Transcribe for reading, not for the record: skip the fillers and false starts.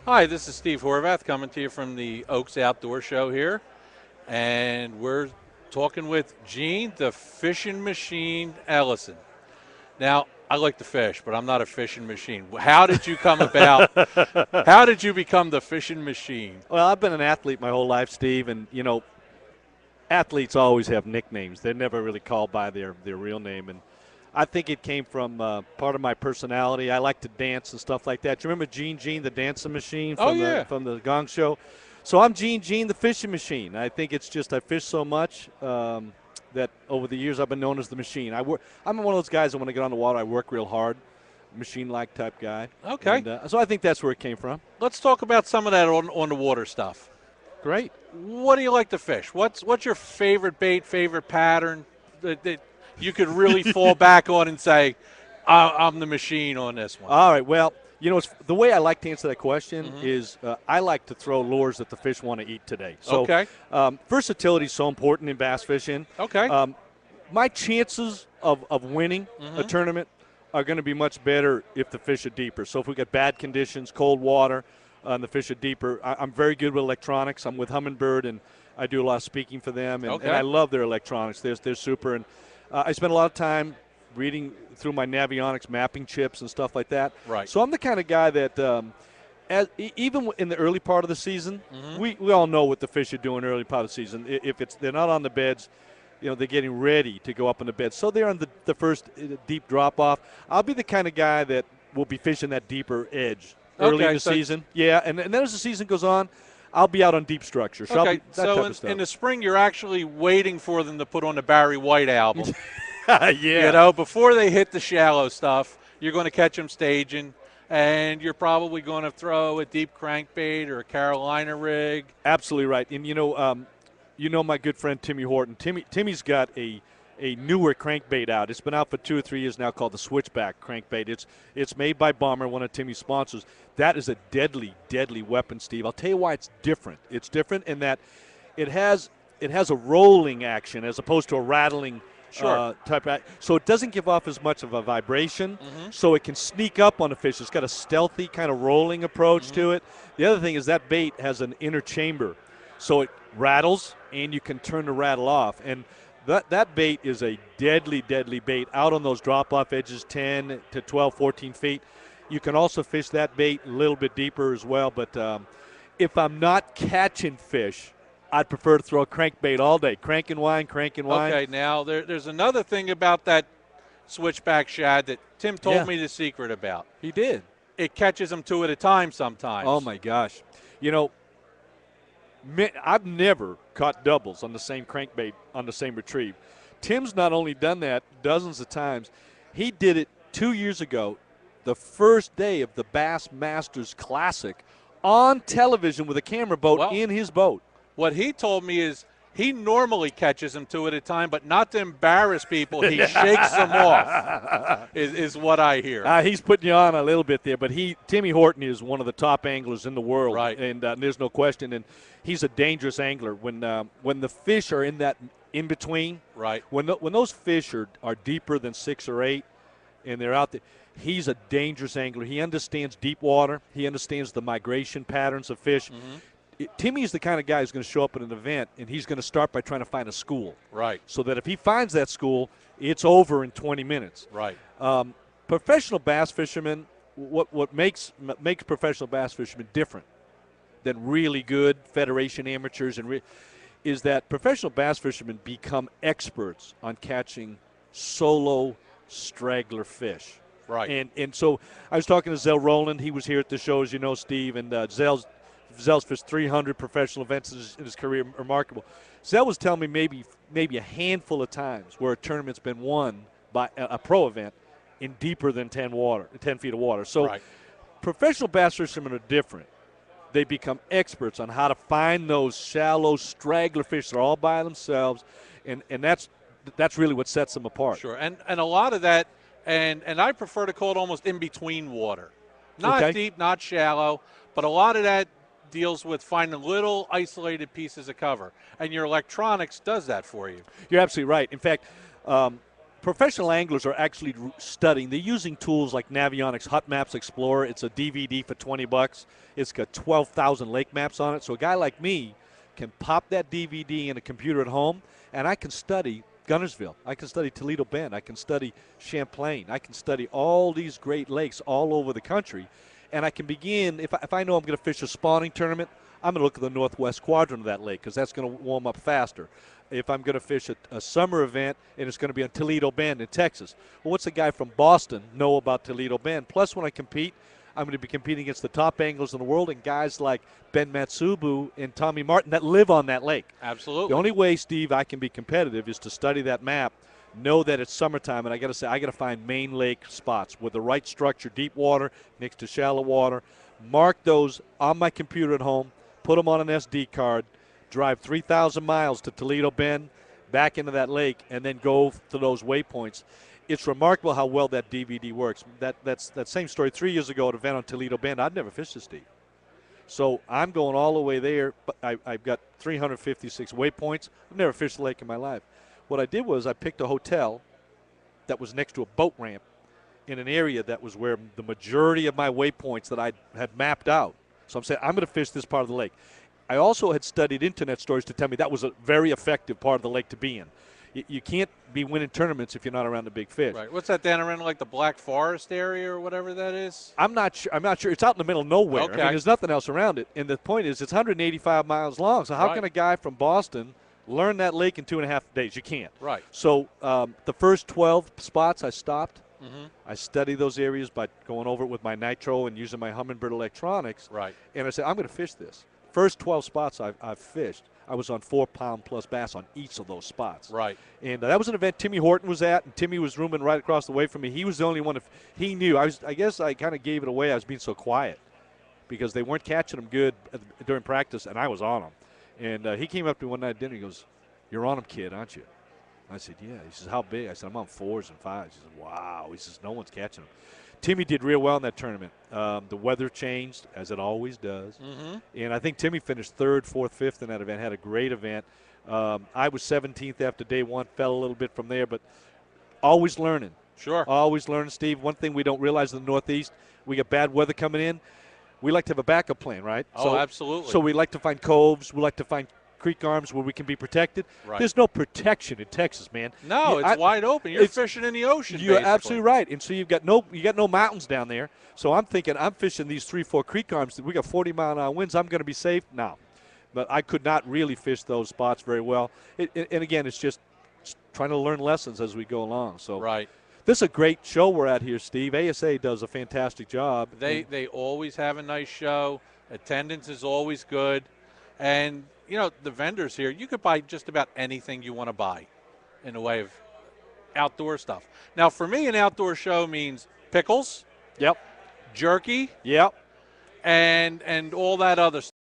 Hi, this is Steve Horvath coming to you from the Oaks Outdoor Show here, and we're talking with Gene, the fishing machine Ellison. Now, I like to fish, but I'm not a fishing machine. How did you come about? How did you become the fishing machine? Well, I've been an athlete my whole life, Steve, and athletes always have nicknames. They're never really called by their real name, and I think it came from part of my personality. I like to dance and stuff like that. Do you remember Gene, the dancing machine Oh from yeah. the Gong Show? So I'm Gene, the fishing machine. I think it's just I fish so much that over the years I've been known as the machine. I'm one of those guys that when I get on the water, I work real hard, machine-like type guy. Okay. And, so I think that's where it came from. Let's talk about some of that on the water stuff. Great. What do you like to fish? What's your favorite bait, favorite pattern that you could really fall back on and say, I'm the machine on this one? All right. Well, the way I like to answer that question Mm-hmm. is I like to throw lures that the fish want to eat today. So Okay. versatility is so important in bass fishing. Okay. My chances of winning Mm-hmm. a tournament are going to be much better if the fish are deeper. So if we get bad conditions, cold water, and the fish are deeper, I'm very good with electronics. I'm with Humminbird, and I do a lot of speaking for them, and, Okay. and I love their electronics. They're super, and I spend a lot of time reading through my Navionics mapping chips and stuff like that. Right. So I'm the kind of guy that, even in the early part of the season, Mm-hmm. we all know what the fish are doing early part of the season. If they're not on the beds, they're getting ready to go up on the bed. So they're on the first deep drop off. I'll be the kind of guy that will be fishing that deeper edge early Okay, in the so- season. Yeah, and then as the season goes on, I'll be out on deep structure. So I'll Okay, be, that so type of stuff. in the spring, you're actually waiting for them to put on the Barry White album. yeah. Before they hit the shallow stuff, you're going to catch them staging, and you're probably going to throw a deep crankbait or a Carolina rig. Absolutely right. And my good friend Timmy Horton. Timmy's got a newer crankbait out. It's been out for 2 or 3 years now, called the Switchback crankbait. It's made by Bomber, one of Timmy's sponsors. That is a deadly, deadly weapon, Steve. I'll tell you why it's different. It's different in that it has a rolling action as opposed to a rattling Sure. type. So it doesn't give off as much of a vibration. Mm-hmm. So it can sneak up on the fish. It's got a stealthy kind of rolling approach to it. The other thing is that bait has an inner chamber, so it rattles and you can turn the rattle off. And that bait is a deadly, deadly bait out on those drop-off edges, 10 to 12, 14 feet. You can also fish that bait a little bit deeper as well. But if I'm not catching fish, I'd prefer to throw a crankbait all day. Crank and wind, crank and wind. Okay, now there's another thing about that switchback shad that Tim told Yeah. me the secret about. He did. It catches them two at a time sometimes. Oh, my gosh. I've never caught doubles on the same crankbait on the same retrieve. Tim's not only done that dozens of times, he did it 2 years ago, the first day of the Bass Masters Classic, on television with a camera boat Well, in his boat. What he told me is he normally catches them two at a time, but not to embarrass people. He shakes them off, is what I hear. He's putting you on a little bit there, but Timmy Horton is one of the top anglers in the world, Right. And there's no question. And he's a dangerous angler when the fish are in that in between. Right. When those fish are deeper than 6 or 8, and they're out there, he's a dangerous angler. He understands deep water. He understands the migration patterns of fish. Timmy's the kind of guy who's going to show up at an event, and he's going to start by trying to find a school. Right. So that if he finds that school, it's over in 20 minutes. Right. Professional bass fishermen, what makes professional bass fishermen different than really good Federation amateurs is that professional bass fishermen become experts on catching solo straggler fish. Right. And so I was talking to Zell Rowland. He was here at the show, as you know, Steve, and Zell's fished 300 professional events in his career, remarkable. Zell was telling me maybe a handful of times where a tournament's been won by a pro event in deeper than 10 feet of water. So Right. professional bass fishermen are different. They become experts on how to find those shallow straggler fish. They're all by themselves, and that's really what sets them apart. Sure. And a lot of that, and I prefer to call it almost in between water. Not Okay. deep, not shallow, but a lot of that deals with finding little isolated pieces of cover. And your electronics does that for you. You're absolutely right. In fact, professional anglers are actually studying. They're using tools like Navionics Hot Maps Explorer. It's a DVD for $20. It's got 12,000 lake maps on it. So a guy like me can pop that DVD in a computer at home, and I can study Gunnersville. I can study Toledo Bend. I can study Champlain. I can study all these great lakes all over the country. And I can begin, if I know I'm going to fish a spawning tournament, I'm going to look at the northwest quadrant of that lake because that's going to warm up faster. If I'm going to fish a summer event and it's going to be on Toledo Bend in Texas, well, what's a guy from Boston know about Toledo Bend? Plus, when I compete, I'm going to be competing against the top anglers in the world and guys like Ben Matsubu and Tommy Martin that live on that lake. Absolutely. The only way, Steve, I can be competitive is to study that map, know that it's summertime, and I got to say, I got to find main lake spots with the right structure, deep water next to shallow water, mark those on my computer at home, put them on an SD card, drive 3,000 miles to Toledo Bend, back into that lake, and then go to those waypoints. It's remarkable how well that DVD works. That's that same story 3 years ago at an event on Toledo Bend. I'd never fished this deep. So I'm going all the way there, but I've got 356 waypoints. I've never fished a lake in my life. What I did was I picked a hotel that was next to a boat ramp in an area that was where the majority of my waypoints that I had mapped out. So I'm saying I'm going to fish this part of the lake. I also had studied internet stories to tell me that was a very effective part of the lake to be in. You can't be winning tournaments if you're not around the big fish. Right. What's that down around like the Black Forest area or whatever that is? I'm not sure. It's out in the middle of nowhere. Okay. I mean, there's nothing else around it. And the point is, it's 185 miles long. So how Right. can a guy from Boston learn that lake in 2.5 days? You can't. Right. So the first 12 spots I stopped. Mm-hmm. I studied those areas by going over it with my nitro and using my Humminbird electronics. Right. And I said, I'm going to fish this. First 12 spots I've fished, I was on 4-pound plus bass on each of those spots. Right. And that was an event Timmy Horton was at, and Timmy was rooming right across the way from me. He was the only one. He knew. I guess I kind of gave it away. I was being so quiet because they weren't catching him good during practice, and I was on them. And he came up to me one night at dinner. He goes, "You're on him, kid, aren't you?" I said, "Yeah." He says, "How big?" I said, "I'm on 4s and 5s." He said, "Wow." He says, "No one's catching him." Timmy did real well in that tournament. The weather changed, as it always does. Mm-hmm. And I think Timmy finished 3rd, 4th, 5th in that event, had a great event. I was 17th after day one, fell a little bit from there, but always learning. Sure. Always learning, Steve. One thing we don't realize in the Northeast, we get bad weather coming in. We like to have a backup plan, right? Oh, absolutely. So we like to find coves. We like to find creek arms where we can be protected. Right. There's no protection in Texas, man. No, it's wide open. You're fishing in the ocean. You're basically. absolutely right. And so you got no mountains down there. So I'm thinking I'm fishing these 3-4 creek arms. We got 40-mile-an-hour winds. I'm going to be safe now. But I could not really fish those spots very well. And again, it's just trying to learn lessons as we go along. So Right. This is a great show we're at here, Steve. ASA does a fantastic job. They always have a nice show. Attendance is always good. And, you know, the vendors here, you could buy just about anything you want to buy in the way of outdoor stuff. Now, for me, an outdoor show means pickles, Yep. jerky, Yep. and all that other stuff.